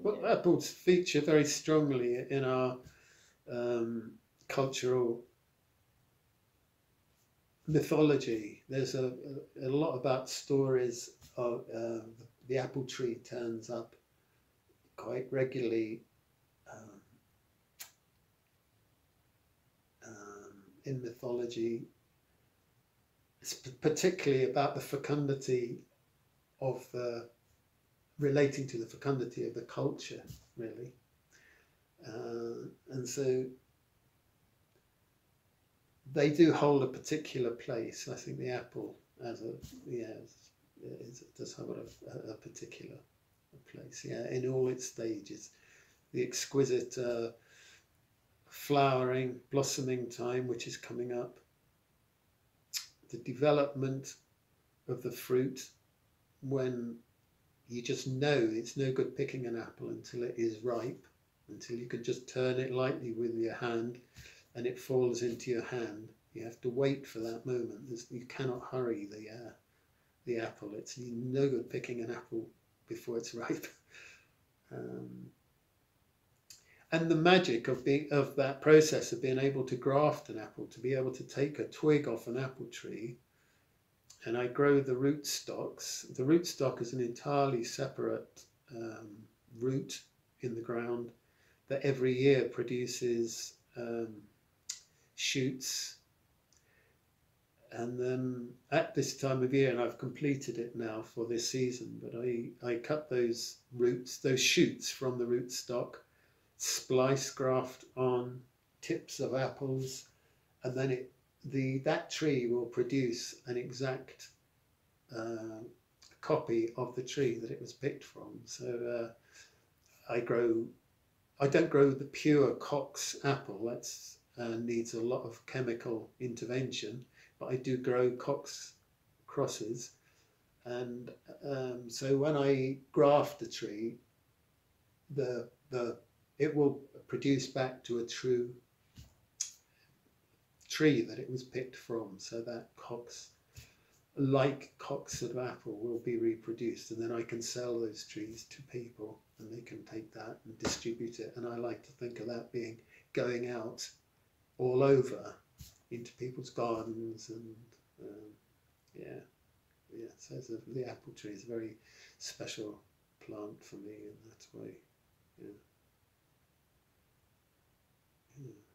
Well, Yeah. apples feature very strongly in our cultural mythology. There's a lot about stories of the apple tree turns up quite regularly um, in mythology, particularly about the fecundity of relating to the fecundity of the culture, really. And so they do hold a particular place. I think the apple, as a yeah, it does hold a particular place. Yeah, in all its stages, the exquisite flowering, blossoming time, which is coming up, the development of the fruit when you just know it's no good picking an apple until it is ripe, until you can just turn it lightly with your hand and it falls into your hand. You have to wait for that moment. You cannot hurry the apple. It's no good picking an apple before it's ripe. Um, and the magic of that process of being able to graft an apple, to be able to take a twig off an apple tree, and I grow the root stocks. The root stock is an entirely separate um, root in the ground that every year produces shoots. And then at this time of year, and I've completed it now for this season, but I cut those roots, those shoots from the root stock, splice graft on tips of apples, and then that tree will produce an exact uh, copy of the tree that it was picked from. So I grow. I don't grow the pure Cox apple. That's needs a lot of chemical intervention, but I do grow Cox crosses, and so when I graft a tree, the it will produce back to a true tree that it was picked from. So that Cox like cocks of apple will be reproduced, and then I can sell those trees to people and they can take that and distribute it. And I like to think of that being going out all over into people's gardens and yeah, yeah. So the apple tree is a very special plant for me in that way. Yeah. Yeah.